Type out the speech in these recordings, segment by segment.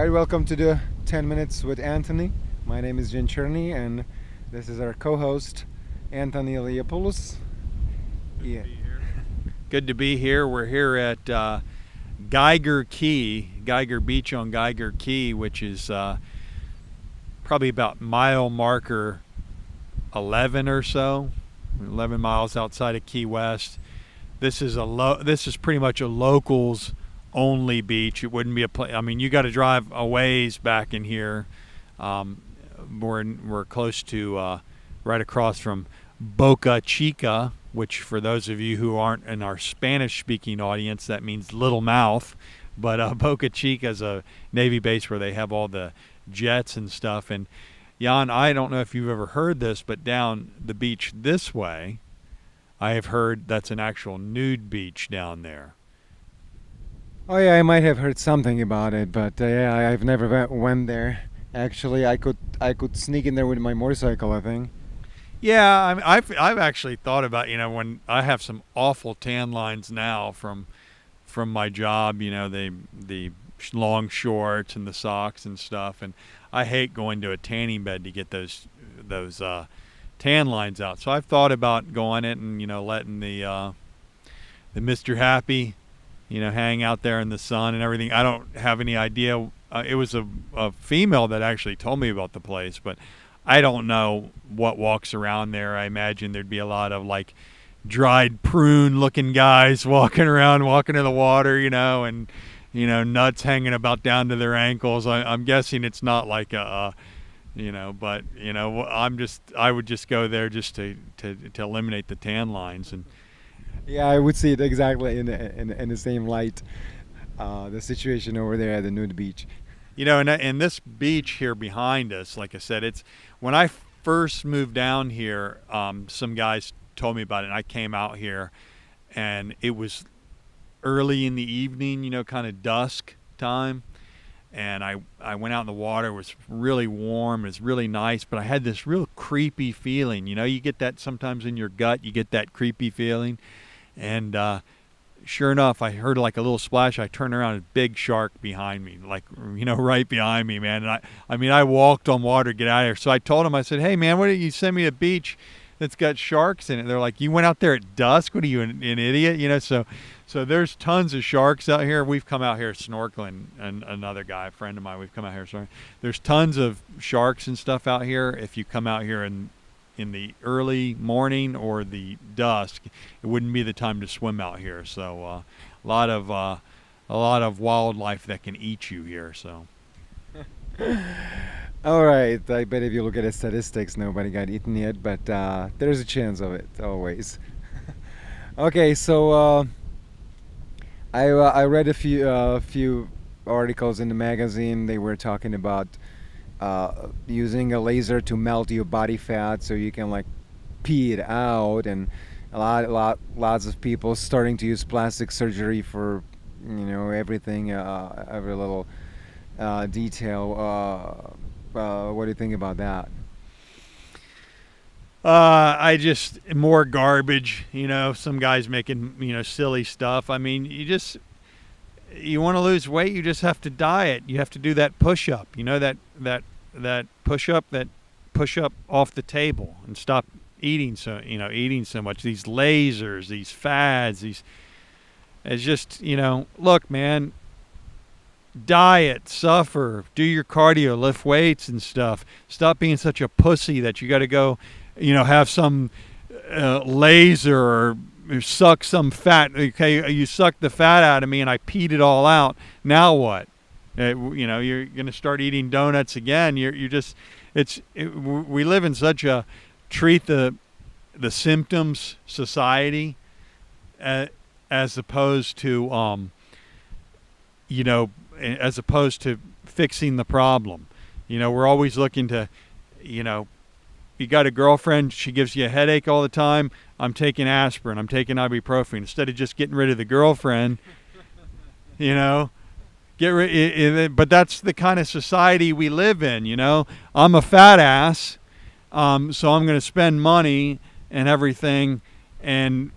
right, welcome to the 10 Minutes with Anthony. My name is Jen Cherney, and this is our co host, Anthony Leopoulos. Yeah. Good to be here. We're here at Geiger Key, Geiger Beach on Geiger Key, which is probably about mile marker 11 or so, 11 miles outside of Key West. This is pretty much a locals only beach. It wouldn't be a place. I mean, you got to drive a ways back in here. We're close to right across from Boca Chica, which for those of you who aren't in our Spanish-speaking audience, that means Little Mouth. But Boca Chica is a Navy base where they have all the jets and stuff. And Jan, I don't know if you've ever heard this, but down the beach this way, I have heard that's an actual nude beach down there. Oh, yeah, I might have heard something about it, but yeah, I've never went there. Actually, I could sneak in there with my motorcycle, I think. Yeah, I've actually thought about, when I have some awful tan lines now from my job, the long shorts and the socks and stuff, and I hate going to a tanning bed to get those tan lines out. So I've thought about going it and letting the Mr. Happy, hang out there in the sun and everything. I don't have any idea. It was a female that actually told me about the place, but I don't know what walks around there. I imagine there'd be a lot of like dried prune looking guys walking around, walking in the water, and nuts hanging about down to their ankles. I'm guessing it's not like but I would just go there just to eliminate the tan lines. And Yeah, I would see it exactly in the same light. The situation over there at the nude beach. and this beach here behind us, like I said, it's when I first moved down here, some guys told me about it, and I came out here, and it was early in the evening, kind of dusk time, and I went out in the water. It was really warm. It was really nice, but I had this real creepy feeling. You get that sometimes in your gut. You get that creepy feeling, and sure enough, I heard like a little splash. I turned around, a big shark behind me, like, right behind me, man. And I walked on water to get out of here. So I told him, I said, hey, man, why didn't you send me to a beach that's got sharks in it? They're like, you went out there at dusk? What are you, an idiot? So there's tons of sharks out here. We've come out here snorkeling, and another guy, a friend of mine, we've come out here snorkeling. There's tons of sharks and stuff out here. If you come out here in the early morning or the dusk, it wouldn't be the time to swim out here. So a lot of wildlife that can eat you here. So All right, I bet if you look at the statistics, nobody got eaten yet, but there's a chance of it always. Okay, so I read a few articles in the magazine. They were talking about using a laser to melt your body fat so you can like pee it out, and lots of people starting to use plastic surgery for everything, every little detail. What do you think about that? I just more garbage. Some guys making silly stuff. I mean, you want to lose weight, you just have to diet. You have to do that push up. That push up off the table and stop eating so much. These lasers, these fads, it's just look, man. Diet, suffer, do your cardio, lift weights and stuff. Stop being such a pussy that you got to go, have some laser or suck some fat. Okay, you sucked the fat out of me and I peed it all out. Now what? You're going to start eating donuts again. We live in such a treat the symptoms society, as opposed to as opposed to fixing the problem. We're always looking to, you got a girlfriend, she gives you a headache all the time. I'm taking aspirin, I'm taking ibuprofen. Instead of just getting rid of the girlfriend, but that's the kind of society we live in. I'm a fat ass, so I'm going to spend money and everything, and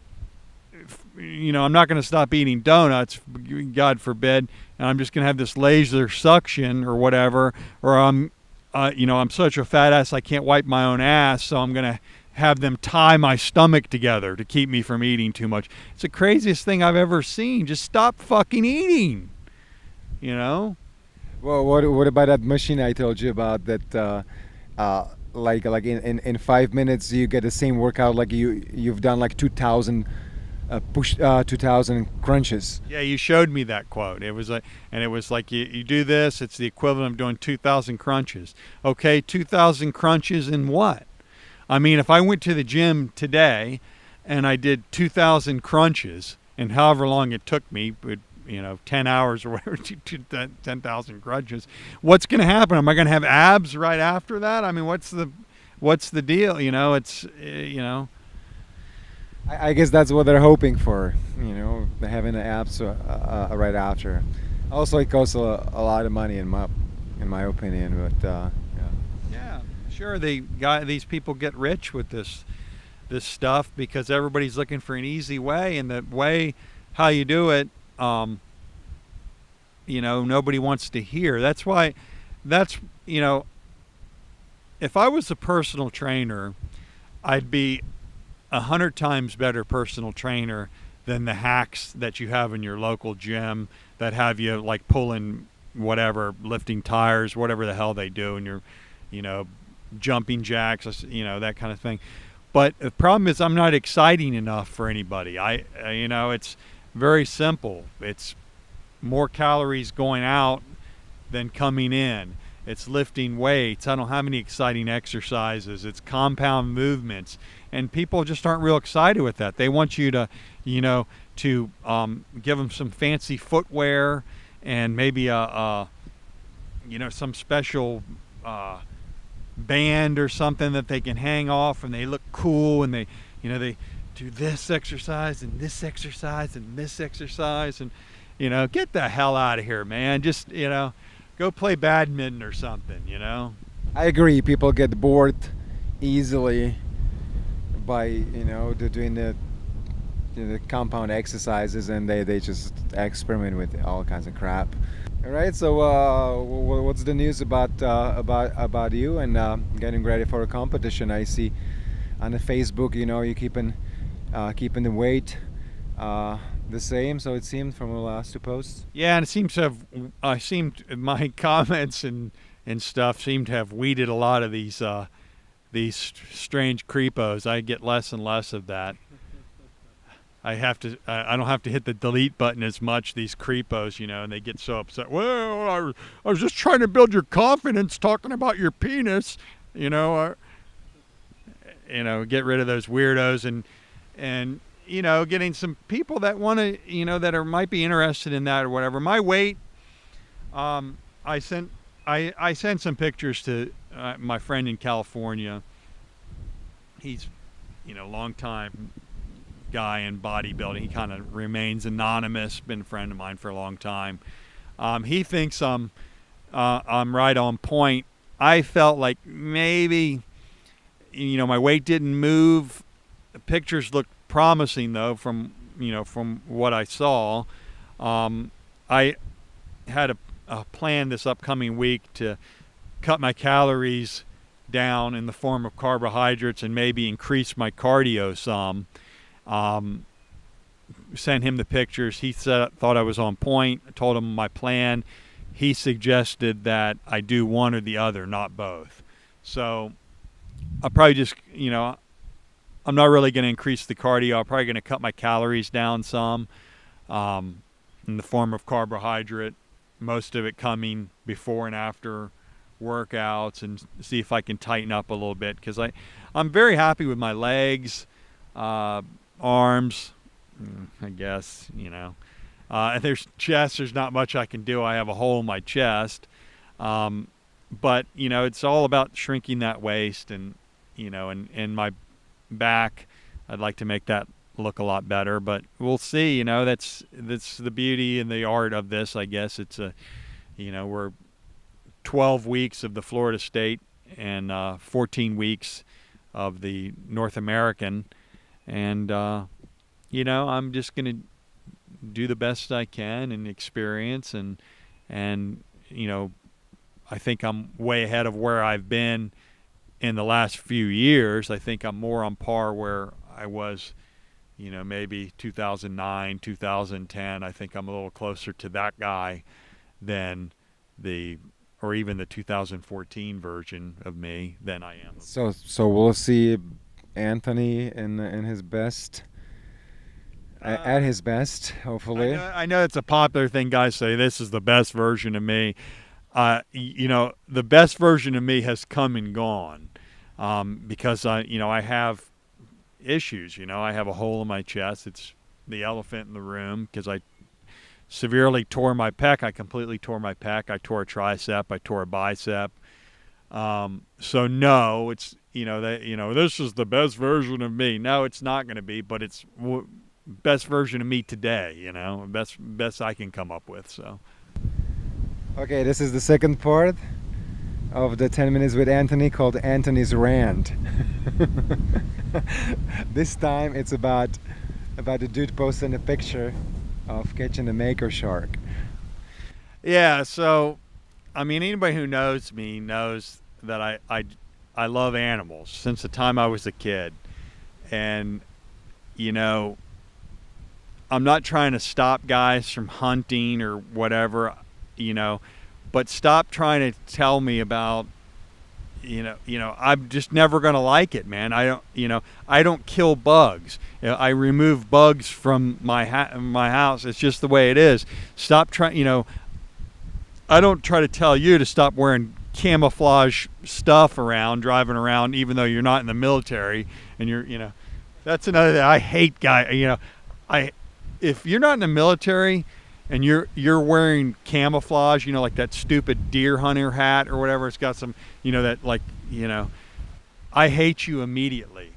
I'm not going to stop eating donuts, God forbid, and I'm just going to have this laser suction or whatever, or I'm such a fat ass I can't wipe my own ass, so I'm going to have them tie my stomach together to keep me from eating too much. It's the craziest thing I've ever seen. Just stop fucking eating, you know? Well, what about that machine I told you about that? Like in 5 minutes you get the same workout like you've done like 2,000 2,000 crunches. Yeah, you showed me that quote. It was like you do this, it's the equivalent of doing 2,000 crunches. Okay, 2,000 crunches in what? I mean, if I went to the gym today and I did 2,000 crunches, and however long it took me, 10 hours or whatever, 10,000 crunches, what's going to happen? Am I going to have abs right after that? I mean, what's the deal? I guess that's what they're hoping for. They're having the abs right after. Also, it costs a lot of money in my opinion, but yeah. Yeah, sure. These people get rich with this stuff because everybody's looking for an easy way, and the way how you do it, nobody wants to hear. That's why, if I was a personal trainer, I'd be 100 times better personal trainer than the hacks that you have in your local gym that have you like pulling whatever, lifting tires, whatever the hell they do, and you're, jumping jacks, that kind of thing. But the problem is I'm not exciting enough for anybody. It's very simple. It's more calories going out than coming in. It's lifting weights. I don't have any exciting exercises. It's compound movements. And people just aren't real excited with that. They want you to, give them some fancy footwear and maybe some special band or something that they can hang off, and they look cool, and they do this exercise and this exercise and this exercise, and get the hell out of here, man. Just go play badminton or something. I agree. People get bored easily by doing the compound exercises, and they just experiment with all kinds of crap. All right. So what's the news about you and getting ready for a competition? I see on the Facebook, you keeping the weight the same, so it seemed, from the last two posts. Yeah, and it seems to have my comments and stuff seem to have weeded a lot of these strange creepos. I get less and less of that. I don't have to hit the delete button as much, these creepos, and they get so upset. Well, I was just trying to build your confidence talking about your penis, get rid of those weirdos and getting some people that want to, that might be interested in that or whatever. My weight, I sent some pictures to my friend in California. He's, long time guy in bodybuilding. He kind of remains anonymous. Been a friend of mine for a long time. He thinks I'm right on point. I felt like maybe, my weight didn't move. The pictures looked promising though from what I saw. I had a plan this upcoming week to cut my calories down in the form of carbohydrates and maybe increase my cardio some. Sent him the pictures. He thought I was on point. I told him my plan. He suggested that I do one or the other, not both. So I'll probably just, I'm not really going to increase the cardio. I'm probably going to cut my calories down some in the form of carbohydrate, most of it coming before and after workouts, and see if I can tighten up a little bit, because I'm very happy with my legs, arms, I guess, and there's chest. There's not much I can do. I have a hole in my chest, but it's all about shrinking that waist, and and my back. I'd like to make that look a lot better, but we'll see. That's the beauty and the art of this, I guess. It's we're 12 weeks of the Florida State and 14 weeks of the North American, and I'm just going to do the best I can and experience, and I think I'm way ahead of where I've been in the last few years. I think I'm more on par where I was, maybe 2009, 2010. I think I'm a little closer to that guy than or even the 2014 version of me than I am. So we'll see Anthony in his best, at his best, hopefully. I know it's a popular thing. Guys say this is the best version of me. The best version of me has come and gone, because I have issues. I have a hole in my chest. It's the elephant in the room because I severely tore my pec. I completely tore my pec. I tore a tricep. I tore a bicep. So no, it's this is the best version of me. No, it's not going to be, but it's best version of me today. Best I can come up with. So. Okay, this is the second part of the 10 Minutes with Anthony, called Anthony's Rant. This time it's about a dude posting a picture of catching a mako shark. Yeah, so anybody who knows me knows that I love animals since the time I was a kid. And I'm not trying to stop guys from hunting or whatever, but stop trying to tell me about, I'm just never going to like it, man. I don't kill bugs. I remove bugs from my house. It's just the way it is. Stop trying, I don't try to tell you to stop wearing camouflage stuff driving around, even though you're not in the military and that's another thing. I hate guys, if you're not in the military and you're wearing camouflage, like that stupid deer hunter hat or whatever, it's got some, I hate you immediately.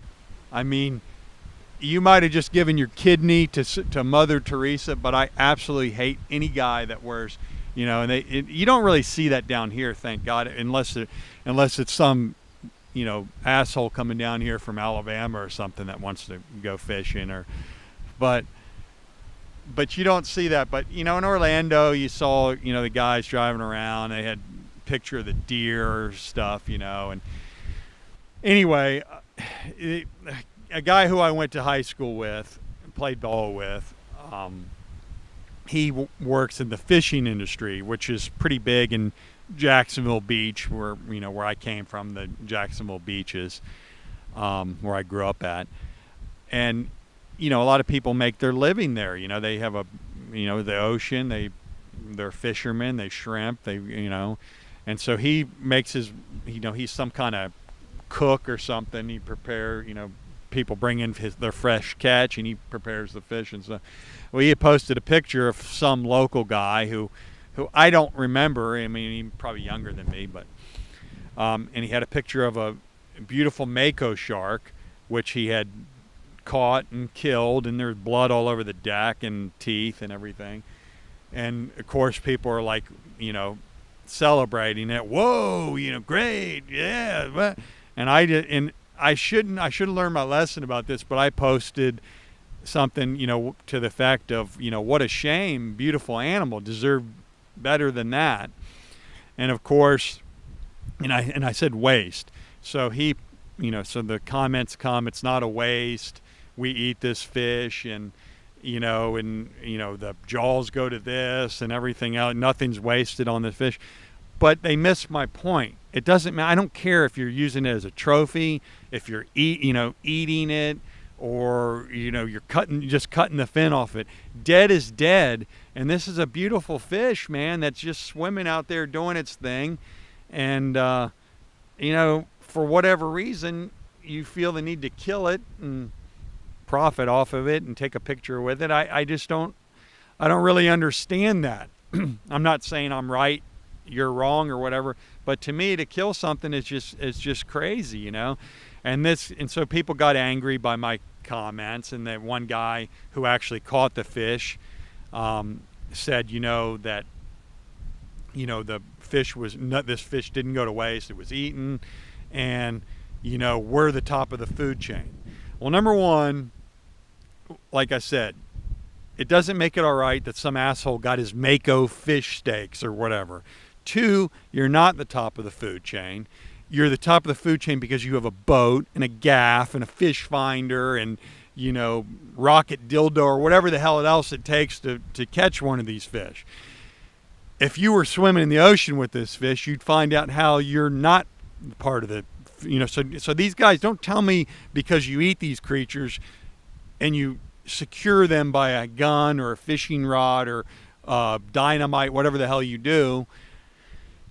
You might have just given your kidney to Mother Teresa, but I absolutely hate any guy that wears, and you don't really see that down here, thank God, unless it's some, asshole coming down here from Alabama or something that wants to go fishing but you don't see that. But, in Orlando, you saw, the guys driving around. They had a picture of the deer stuff, and anyway, a guy who I went to high school with, played ball with, he works in the fishing industry, which is pretty big in Jacksonville Beach, where I came from, the Jacksonville beaches, where I grew up at. And a lot of people make their living there. They have the ocean. They're fishermen. They shrimp. And so he makes he's some kind of cook or something. He people bring in their fresh catch, and he prepares the fish and stuff. Well, he had posted a picture of some local guy who I don't remember. He's probably younger than me, but and he had a picture of a beautiful mako shark, which he had caught and killed, and there's blood all over the deck and teeth and everything. And of course people are like, celebrating it. Whoa, great, yeah. And I should have learned my lesson about this, but I posted something, to the effect of, what a shame, beautiful animal, deserved better than that. And of course, and I said waste. So he, so the comments come, it's not a waste. We eat this fish, and the jaws go to this and everything else. Nothing's wasted on the fish. But they miss my point. It doesn't matter. I don't care if you're using it as a trophy, if you're eating it, or you're just cutting the fin off it. Dead is dead, and this is a beautiful fish, man, that's just swimming out there doing its thing. And for whatever reason, you feel the need to kill it and profit off of it and take a picture with it. I don't really understand that. I'm not saying I'm right, you're wrong, or whatever, but to me, to kill something is just crazy, and so people got angry by my comments. And that one guy who actually caught the fish said, that the fish this fish didn't go to waste, it was eaten, and we're the top of the food chain. Well, number one, like I said, it doesn't make it all right that some asshole got his Mako fish steaks or whatever. Two, you're not the top of the food chain. You're the top of the food chain because you have a boat and a gaff and a fish finder and, you know, rocket dildo or whatever the hell else it takes to catch one of these fish. If you were swimming in the ocean with this fish, you'd find out how you're not part of the, you know, so these guys, don't tell me because you eat these creatures and you secure them by a gun or a fishing rod or dynamite, whatever the hell you do,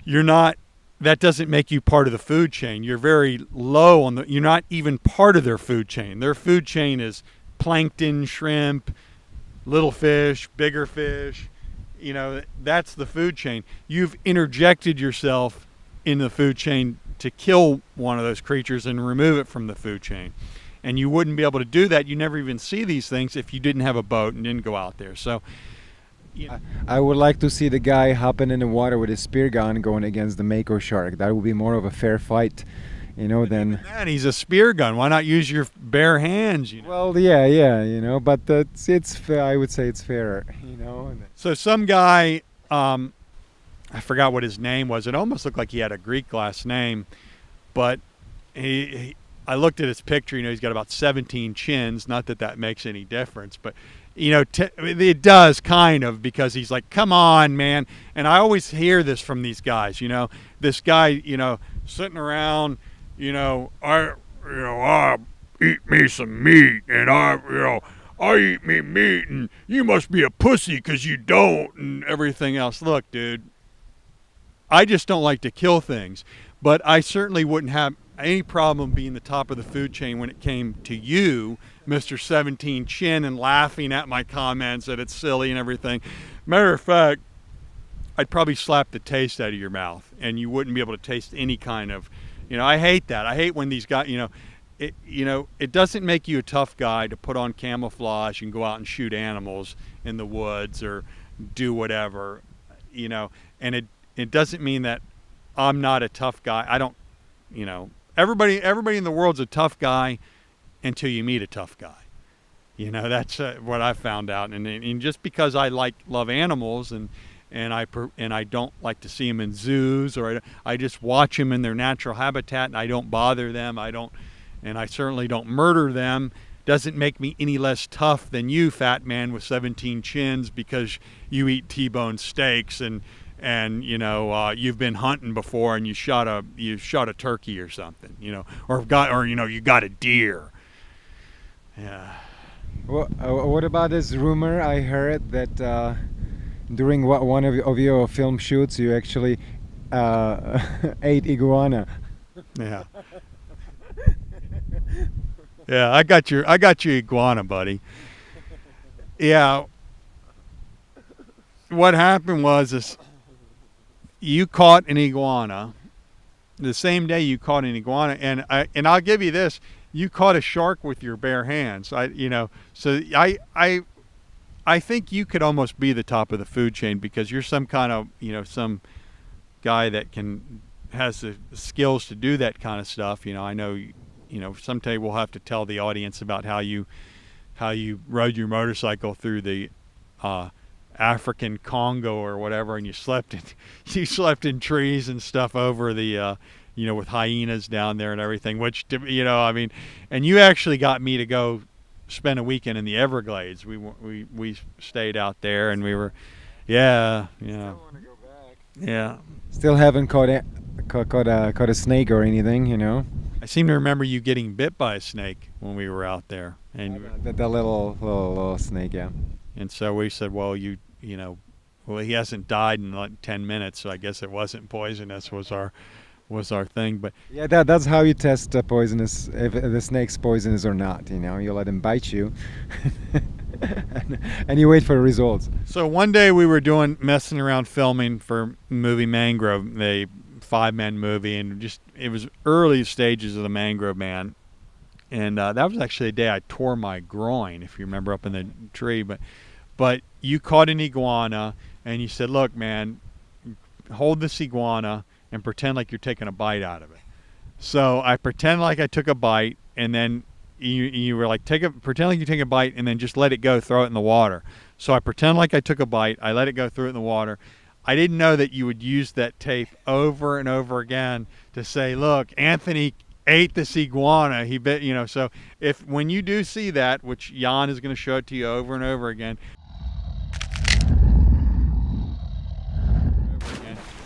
you're not, that doesn't make you part of the food chain. You're very low on the, you're not even part of their food chain. Their food chain is plankton, shrimp, little fish, bigger fish. You know, that's the food chain. You've interjected yourself in the food chain to kill one of those creatures and remove it from the food chain. And you wouldn't be able to do that. You never even see these things if you didn't have a boat and didn't go out there. So, you know. I would like to see the guy hopping in the water with his spear gun going against the Mako shark. That would be more of a fair fight, you know, than... Man, he's a spear gun. Why not use your bare hands, you know? Well, yeah, you know, but it's fair. I would say it's fairer, you know. So some guy, I forgot what his name was. It almost looked like he had a Greek last name, but I looked at his picture. You know, he's got about 17 chins. Not that that makes any difference, but you know, it does kind of, because he's like, "Come on, man!" And I always hear this from these guys. You know, this guy, you know, sitting around, you know, I eat me some meat, and I eat me meat, and you must be a pussy because you don't, and everything else. Look, dude, I just don't like to kill things, but I certainly wouldn't have any problem being the top of the food chain when it came to you, Mr. 17 Chin, and laughing at my comments that it's silly and everything. Matter of fact, I'd probably slap the taste out of your mouth, and you wouldn't be able to taste any kind of, you know, I hate that. I hate when these guys, you know, it doesn't make you a tough guy to put on camouflage and go out and shoot animals in the woods or do whatever, you know, and it doesn't mean that I'm not a tough guy. I don't, you know, everybody in the world's a tough guy until you meet a tough guy. You know, that's what I found out. And just because I love animals and I don't like to see them in zoos, or I just watch them in their natural habitat, and I don't bother them. And I certainly don't murder them. Doesn't make me any less tough than you, fat man with 17 chins, because you eat T-bone steaks and you know, you've been hunting before and you shot a turkey or something, you know, or you know, you got a deer. Yeah. Well, what about this rumor I heard that during one of your film shoots you actually ate iguana? Yeah. Yeah, I got your iguana, buddy. Yeah. What happened was you caught an iguana the same day you caught an iguana, and I'll give you this: you caught a shark with your bare hands. I think you could almost be the top of the food chain because you're some kind of, you know, some guy that has the skills to do that kind of stuff. You know, I know, you know, someday we'll have to tell the audience about how you rode your motorcycle through the African Congo or whatever, and you slept in trees and stuff over the you know, with hyenas down there and everything, which, you know, I mean, and you actually got me to go spend a weekend in the Everglades. We stayed out there, and we were, yeah, you know, Still want to go back. yeah. Still haven't caught a snake or anything, you know. I seem to remember you getting bit by a snake when we were out there, and The little snake, yeah. and so we said, well, you know, well, he hasn't died in like 10 minutes, so I guess it wasn't poisonous. Was our thing, but Yeah, that's how you test poisonous, if the snake's poisonous or not. You know, you let him bite you, and you wait for the results. so one day we were messing around filming for movie Mangrove, a 5-man movie, and it was early stages of the Mangrove Man, and that was actually the day I tore my groin, if you remember, up in the tree. But you caught an iguana, and you said, "Look, man, hold this iguana and pretend like you're taking a bite out of it." So I pretend like I took a bite, and then you were like, pretend like you take a bite and then just let it go, throw it in the water. So I pretend like I took a bite, I let it go, threw it in the water. I didn't know that you would use that tape over and over again to say, look, Anthony ate this iguana. He bit, so when you do see that, which Jan is going to show it to you over and over again,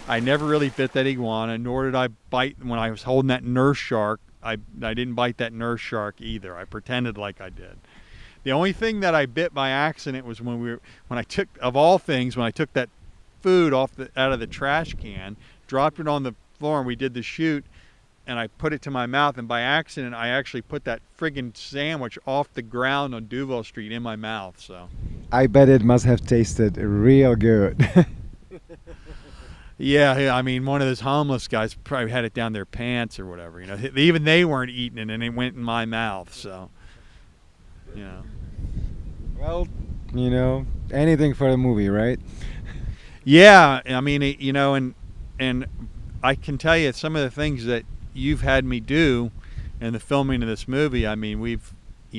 I never really bit that iguana, nor did I bite when I was holding that nurse shark. I didn't bite that nurse shark either. I pretended like I did. The only thing that I bit by accident was when I took, of all things, when I took that food out of the trash can, dropped it on the floor, and we did the shoot, and I put it to my mouth, and by accident I actually put that friggin' sandwich off the ground on Duval Street in my mouth. So I bet it must have tasted real good. yeah, I mean, one of those homeless guys probably had it down their pants or whatever. Even they weren't eating it, and it went in my mouth. So, Well, anything for the movie, right? Yeah, I mean, and I can tell you some of the things that you've had me do in the filming of this movie. I mean,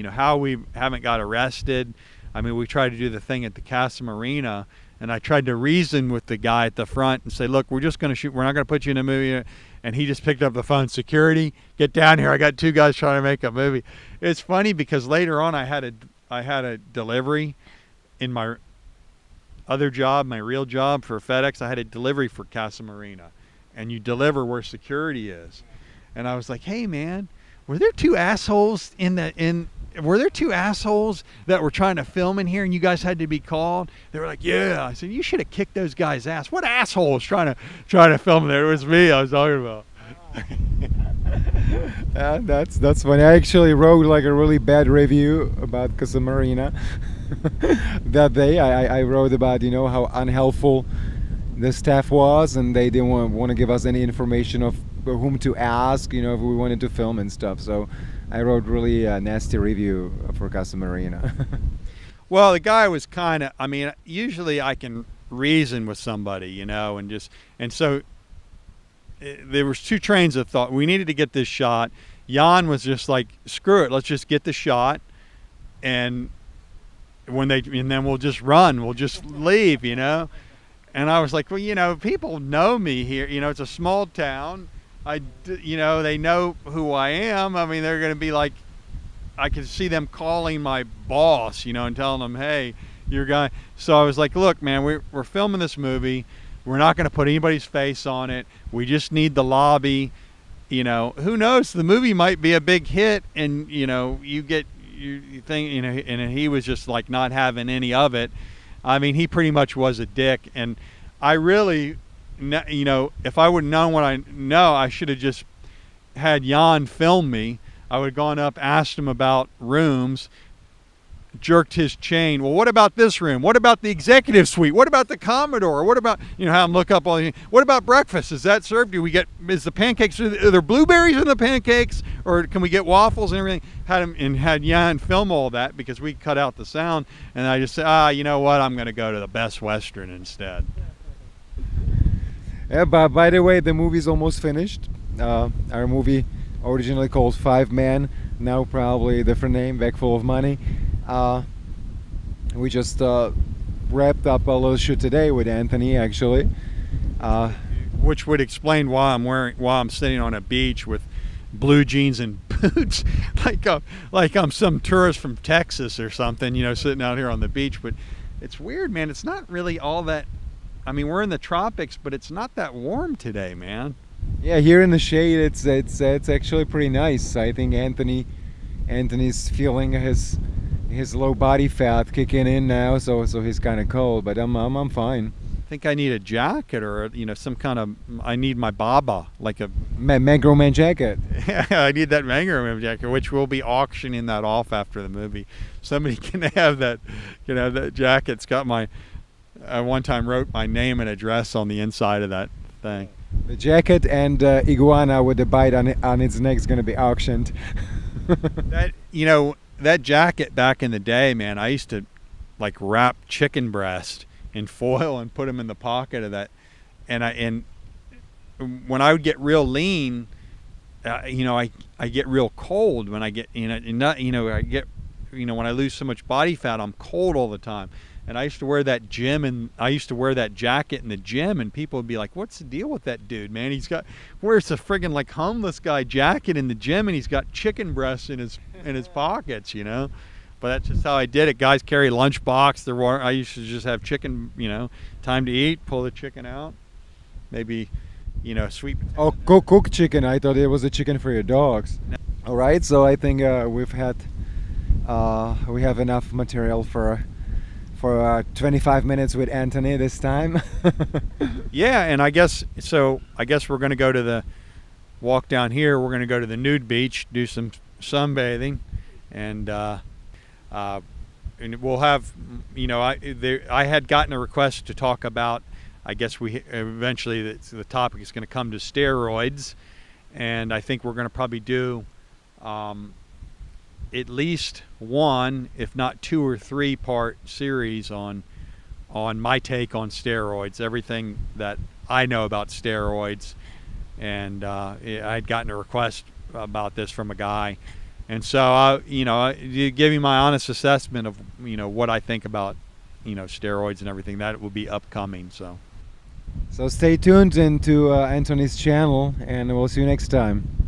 how we haven't got arrested. I mean, we tried to do the thing at the Casa Marina, and I tried to reason with the guy at the front and say, look, we're just going to shoot. We're not going to put you in a movie. And he just picked up the phone. Security, get down here. I got 2 guys trying to make a movie. It's funny because later on I had a delivery in my other job, my real job for FedEx. I had a delivery for Casa Marina, and you deliver where security is. And I was like, hey man, were there 2 assholes were there 2 assholes that were trying to film in here and you guys had to be called? They were like, yeah. I said, you should have kicked those guys' ass. What asshole was trying to film there? It was me I was talking about. Yeah, that's funny. I actually wrote like a really bad review about Casa Marina that day. I wrote about how unhelpful the staff was, and they didn't want to give us any information of whom to ask, if we wanted to film and stuff. So I wrote really nasty review for Casa Marina. Well, the guy was kind of, I mean, usually I can reason with somebody, and so there was 2 trains of thought. We needed to get this shot. Jan was just like, screw it, let's just get the shot, and then we'll just run, we'll just leave, And I was like, well, people know me here. It's a small town. They know who I am. I mean, they're going to be like, I could see them calling my boss, and telling him, hey, your guy. So I was like, look, man, we're filming this movie. We're not going to put anybody's face on it. We just need the lobby. Who knows? The movie might be a big hit, and you think, and he was just like not having any of it. I mean, he pretty much was a dick, and I really, if I would have known what I know, I should have just had Jan film me. I would have gone up, asked him about rooms, jerked his chain. Well, what about this room? What about the executive suite? What about the Commodore? What about, have him look up all the, what about breakfast? Is that served? Is the pancakes, are there blueberries in the pancakes? Or can we get waffles and everything? Had Jan film all that because we cut out the sound. And I just said, you know what? I'm going to go to the Best Western instead. Yeah, but by the way, the movie's almost finished. Our movie originally called 5 Men, now probably a different name, Bag Full of Money. We just wrapped up a little shoot today with Anthony, actually. Which would explain why I'm sitting on a beach with blue jeans and boots, like I'm some tourist from Texas or something, sitting out here on the beach. But it's weird, man. It's not really all that. I mean, we're in the tropics, but it's not that warm today, man. Yeah, here in the shade, it's actually pretty nice. I think Anthony's feeling his low body fat kicking in now, so he's kind of cold. But I'm fine. I think I need a jacket or some kind of. I need my baba, like a Mangrove Man jacket. I need that Mangrove Man jacket, which we'll be auctioning that off after the movie. Somebody can have that. That jacket's got my. I one time wrote my name and address on the inside of that thing. The jacket and iguana with the bite on its neck is going to be auctioned. That jacket back in the day, man, I used to like wrap chicken breast in foil and put them in the pocket of that. And when I would get real lean, I get real cold when I get I get when I lose so much body fat, I'm cold all the time. And I used to wear that jacket in the gym, and people would be like, "What's the deal with that dude, man? Wears a friggin' like homeless guy jacket in the gym, and he's got chicken breasts in his pockets, you know." But that's just how I did it. Guys carry lunchbox. I used to just have chicken, time to eat, pull the chicken out, maybe, sweet potato. Oh, go cook chicken. I thought it was a chicken for your dogs. All right, so I think we have enough material for 25 minutes with Anthony this time. Yeah, and I guess we're going to go to the walk down here. We're going to go to the nude beach, do some sunbathing, and we'll have, I had gotten a request to talk about, I guess eventually the topic is going to come to steroids, and I think we're going to probably do at least one, if not 2 or 3 part series on my take on steroids, everything that I know about steroids. And I'd gotten a request about this from a guy, and so giving my honest assessment of what I think about steroids and everything, that will be upcoming. So stay tuned into Anthony's channel, and we'll see you next time.